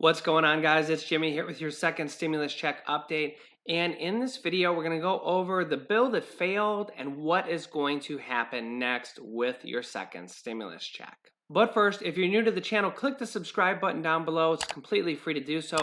What's going on, guys? It's Jimmy here with your second stimulus check update. And in this video, we're going to go over the bill that failed and what is going to happen next with your second stimulus check. But first, if you're new to the channel, click the subscribe button down below. It's completely free to do so.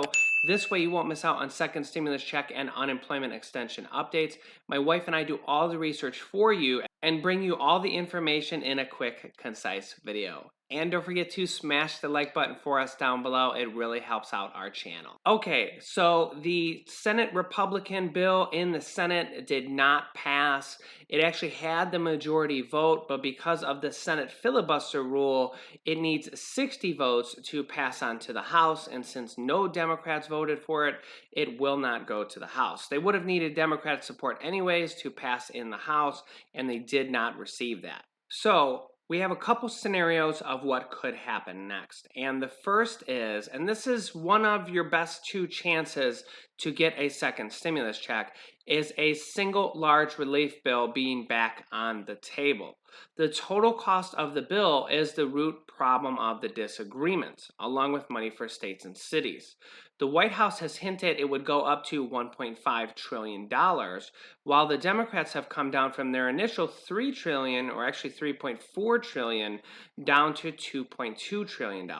This way you won't miss out on second stimulus check and unemployment extension updates. My wife and I do all the research for you and bring you all the information in a quick, concise video. And don't forget to smash the like button for us down below. It really helps out our channel. Okay, so the Senate Republican bill in the Senate did not pass. It actually had the majority vote, but because of the Senate filibuster rule, it needs 60 votes to pass on to the House. And since no Democrats voted for it, it will not go to the House. They would have needed Democratic support anyways to pass in the House, and they did not receive that. So we have a couple scenarios of what could happen next. And the first is, and this is one of your best two chances to get a second stimulus check, is a single large relief bill being back on the table. The total cost of the bill is the root problem of the disagreement, along with money for states and cities. The White House has hinted it would go up to $1.5 trillion, while the Democrats have come down from their initial $3 trillion, or actually $3.4 trillion, down to $2.2 trillion.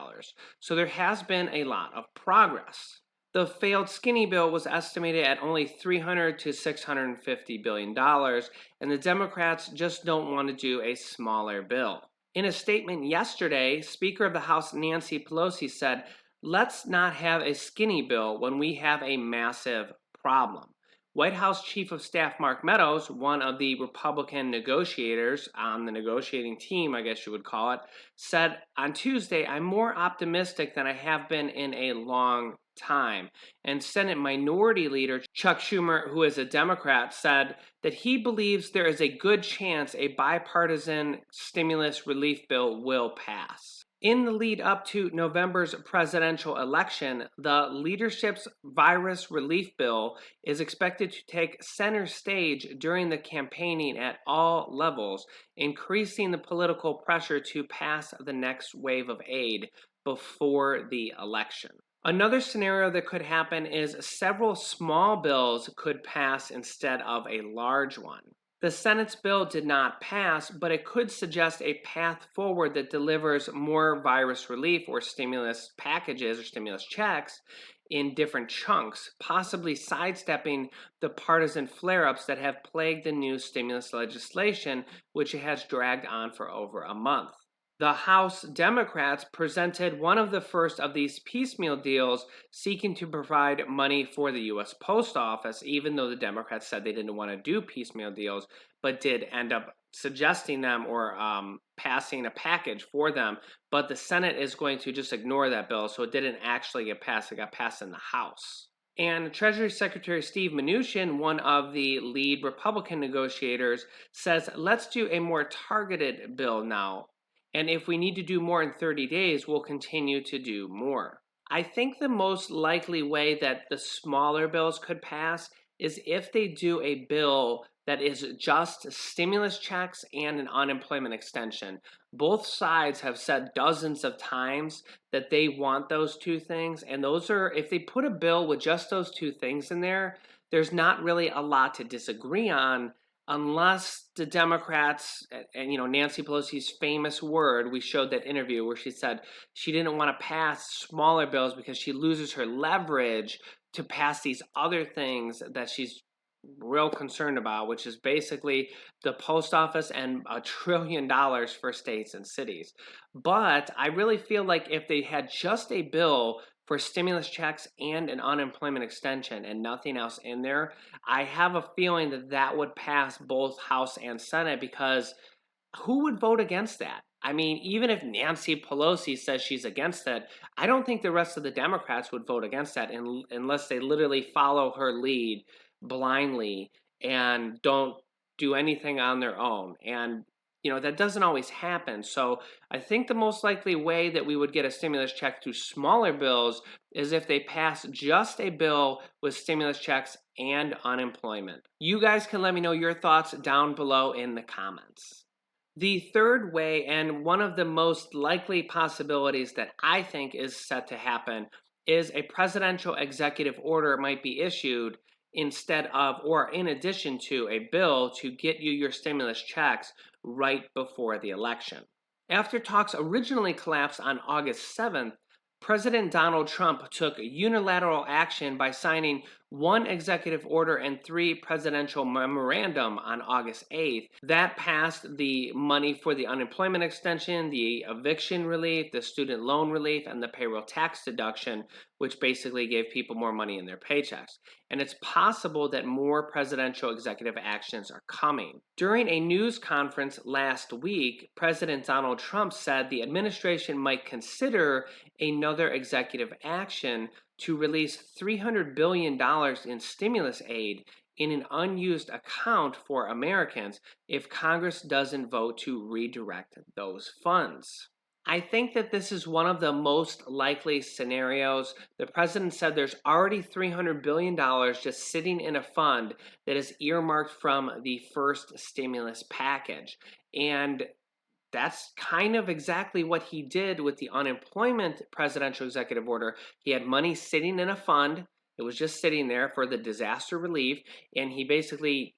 So there has been a lot of progress. The failed skinny bill was estimated at only $300 to $650 billion, and the Democrats just don't want to do a smaller bill. In a statement yesterday, Speaker of the House Nancy Pelosi said, "Let's not have a skinny bill when we have a massive problem." White House Chief of Staff Mark Meadows, one of the Republican negotiators on the negotiating team, I guess you would call it, said on Tuesday, "I'm more optimistic than I have been in a long time." And Senate Minority Leader Chuck Schumer, who is a Democrat, said that he believes there is a good chance a bipartisan stimulus relief bill will pass. In the lead up to November's presidential election, the leadership's virus relief bill is expected to take center stage during the campaigning at all levels, increasing the political pressure to pass the next wave of aid before the election. Another scenario that could happen is several small bills could pass instead of a large one. The Senate's bill did not pass, but it could suggest a path forward that delivers more virus relief or stimulus packages or stimulus checks in different chunks, possibly sidestepping the partisan flare-ups that have plagued the new stimulus legislation, which has dragged on for over a month. The House Democrats presented one of the first of these piecemeal deals seeking to provide money for the U.S. Post Office, even though the Democrats said they didn't want to do piecemeal deals, but did end up suggesting them or passing a package for them. But the Senate is going to just ignore that bill, so it didn't actually get passed. It got passed in the House. And Treasury Secretary Steve Mnuchin, one of the lead Republican negotiators, says, "Let's do a more targeted bill now. And if we need to do more in 30 days, we'll continue to do more." I think the most likely way that the smaller bills could pass is if they do a bill that is just stimulus checks and an unemployment extension. Both sides have said dozens of times that they want those two things. And those are, if they put a bill with just those two things in there, there's not really a lot to disagree on, unless the Democrats, and Nancy Pelosi's famous word, we showed that interview where she said she didn't want to pass smaller bills because she loses her leverage to pass these other things that she's real concerned about, which is basically the post office and $1 trillion for states and cities. But I really feel like if they had just a bill for stimulus checks and an unemployment extension and nothing else in there, I have a feeling that that would pass both House and Senate, because who would vote against that? I mean, even if Nancy Pelosi says she's against it, I don't think the rest of the Democrats would vote against that unless they literally follow her lead blindly and don't do anything on their own. And that doesn't always happen. So I think the most likely way that we would get a stimulus check through smaller bills is if they pass just a bill with stimulus checks and unemployment. You guys can let me know your thoughts down below in the comments. The third way, and one of the most likely possibilities that I think is set to happen, is a presidential executive order might be issued instead of or in addition to a bill to get you your stimulus checks right before the election. After talks originally collapsed on August 7th, President Donald Trump took unilateral action by signing one executive order and three presidential memorandum on August 8th. That passed the money for the unemployment extension, the eviction relief, the student loan relief, and the payroll tax deduction, which basically gave people more money in their paychecks. And it's possible that more presidential executive actions are coming. During a news conference last week, President Donald Trump said the administration might consider another executive action to release $300 billion in stimulus aid in an unused account for Americans if Congress doesn't vote to redirect those funds. I think that this is one of the most likely scenarios. The president said there's already $300 billion just sitting in a fund that is earmarked from the first stimulus package. And that's kind of exactly what he did with the unemployment presidential executive order. He had money sitting in a fund. It was just sitting there for the disaster relief. And he basically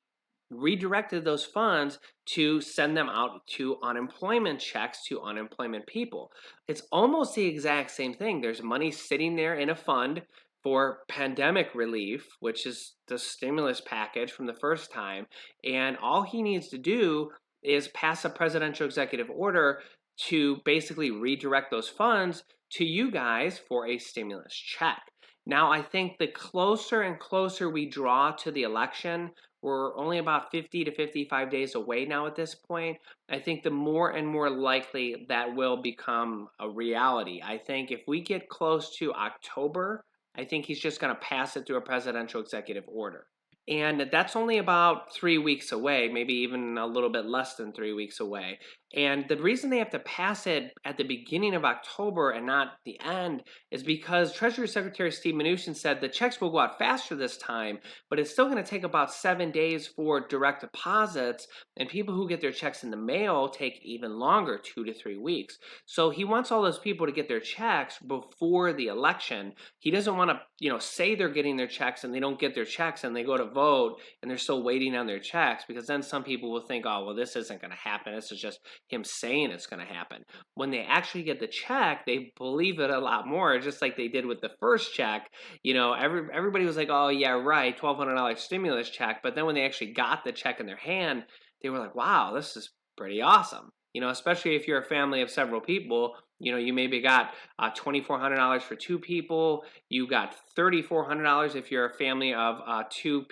redirected those funds to send them out to unemployment checks to unemployment people. It's almost the exact same thing. There's money sitting there in a fund for pandemic relief, which is the stimulus package from the first time. And all he needs to do is pass a presidential executive order to basically redirect those funds to you guys for a stimulus check. Now, I think the closer and closer we draw to the election, we're only about 50 to 55 days away now at this point. I think the more and more likely that will become a reality. I think if we get close to October, I think he's just going to pass it through a presidential executive order. And that's only about 3 weeks away, maybe even a little bit less than 3 weeks away. And the reason they have to pass it at the beginning of October and not the end is because Treasury Secretary Steve Mnuchin said the checks will go out faster this time, but it's still going to take about 7 days for direct deposits, and people who get their checks in the mail take even longer, 2 to 3 weeks. So he wants all those people to get their checks before the election. He doesn't want to, say they're getting their checks and they don't get their checks and they go to vote and they're still waiting on their checks, because then some people will think, oh, well, this isn't going to happen. This is just him saying it's going to happen. When they actually get the check, they believe it a lot more, just like they did with the first check. Everybody was like, oh, yeah, right, $1,200 stimulus check. But then when they actually got the check in their hand, they were like, wow, this is pretty awesome. Especially if you're a family of several people, you maybe got $2,400 for two people. You got $3,400 if you're a family of two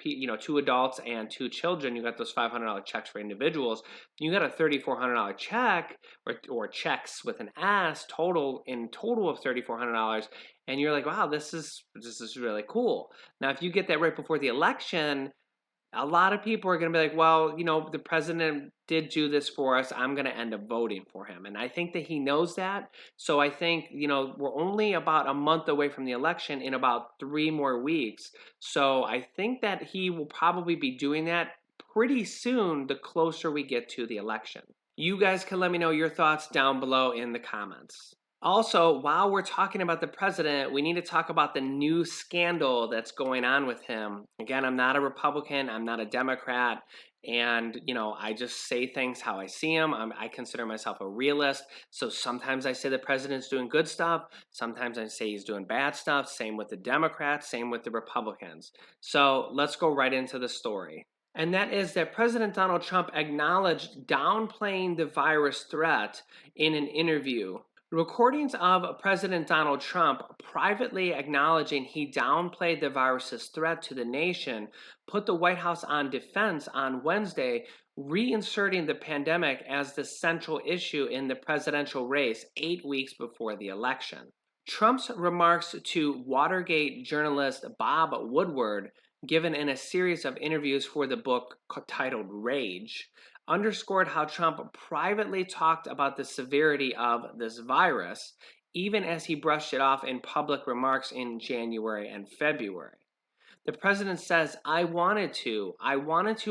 adults and two children. You got those $500 checks for individuals. You got a $3,400 check or checks with an S total of $3,400, and you're like, wow, this is really cool. Now, if you get that right before the election, a lot of people are going to be like, well, the president did do this for us. I'm going to end up voting for him. And I think that he knows that. So I think, we're only about a month away from the election in about 3 more weeks. So I think that he will probably be doing that pretty soon, the closer we get to the election. You guys can let me know your thoughts down below in the comments. Also, while we're talking about the president, we need to talk about the new scandal that's going on with him. Again, I'm not a Republican, I'm not a Democrat, and I just say things how I see them. I consider myself a realist, so sometimes I say the president's doing good stuff, sometimes I say he's doing bad stuff. Same with the Democrats, same with the Republicans. So let's go right into the story. And that is that President Donald Trump acknowledged downplaying the virus threat in an interview. Recordings of President Donald Trump privately acknowledging he downplayed the virus's threat to the nation put the White House on defense on Wednesday, reinserting the pandemic as the central issue in the presidential race 8 weeks before the election. Trump's remarks to Watergate journalist Bob Woodward, given in a series of interviews for the book titled Rage, underscored how Trump privately talked about the severity of this virus, even as he brushed it off in public remarks in January and February. The president says, I wanted to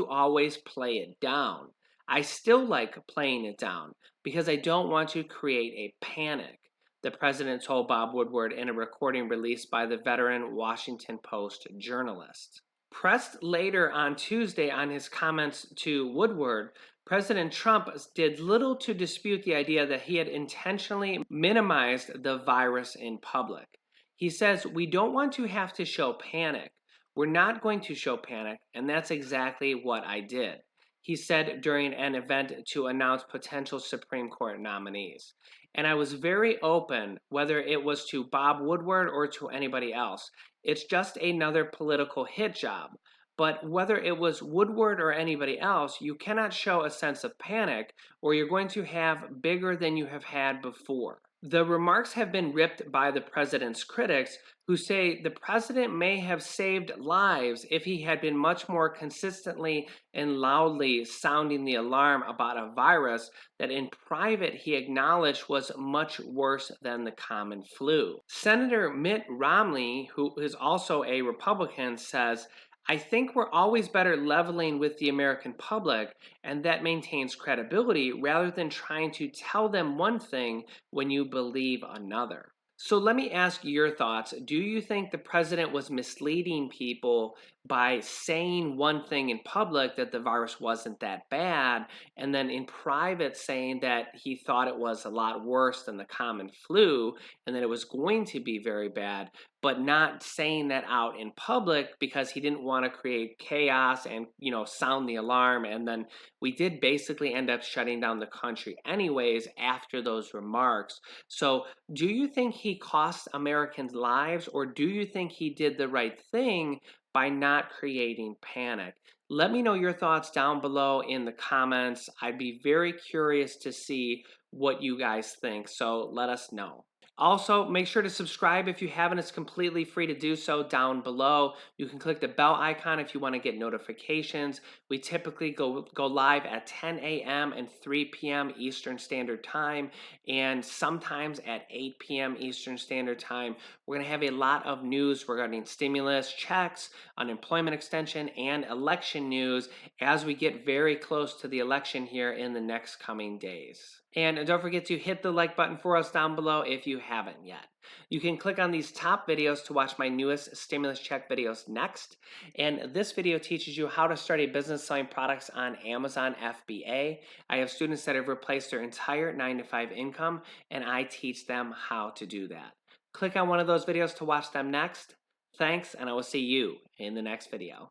always play it down. I still like playing it down because I don't want to create a panic. the president told Bob Woodward in a recording released by the veteran Washington Post journalist. Pressed later on Tuesday on his comments to Woodward, President Trump did little to dispute the idea that he had intentionally minimized the virus in public. He says, "We don't want to have to show panic. We're not going to show panic, and that's exactly what I did," he said during an event to announce potential Supreme Court nominees. "And I was very open, whether it was to Bob Woodward or to anybody else. It's just another political hit job. But whether it was Woodward or anybody else, you cannot show a sense of panic, or you're going to have bigger than you have had before." The remarks have been ripped by the president's critics, who say the president may have saved lives if he had been much more consistently and loudly sounding the alarm about a virus that in private he acknowledged was much worse than the common flu. Senator Mitt Romney, who is also a Republican, says, "I think we're always better leveling with the American public, and that maintains credibility rather than trying to tell them one thing when you believe another." So let me ask your thoughts. Do you think the president was misleading people by saying one thing in public, that the virus wasn't that bad, and then in private saying that he thought it was a lot worse than the common flu and that it was going to be very bad, but not saying that out in public because he didn't want to create chaos and, sound the alarm? And then we did basically end up shutting down the country anyways after those remarks. So do you think he cost Americans lives, or do you think he did the right thing by not creating panic? Let me know your thoughts down below in the comments. I'd be very curious to see what you guys think, so let us know. Also, make sure to subscribe if you haven't. It's completely free to do so down below. You can click the bell icon if you want to get notifications. We typically go live at 10 a.m. and 3 p.m. Eastern Standard Time, and sometimes at 8 p.m. Eastern Standard Time. We're going to have a lot of news regarding stimulus checks, unemployment extension, and election news as we get very close to the election here in the next coming days. And don't forget to hit the like button for us down below if you haven't yet. You can click on these top videos to watch my newest stimulus check videos next. And this video teaches you how to start a business selling products on Amazon FBA. I have students that have replaced their entire 9-to-5 income, and I teach them how to do that. Click on one of those videos to watch them next. Thanks, and I will see you in the next video.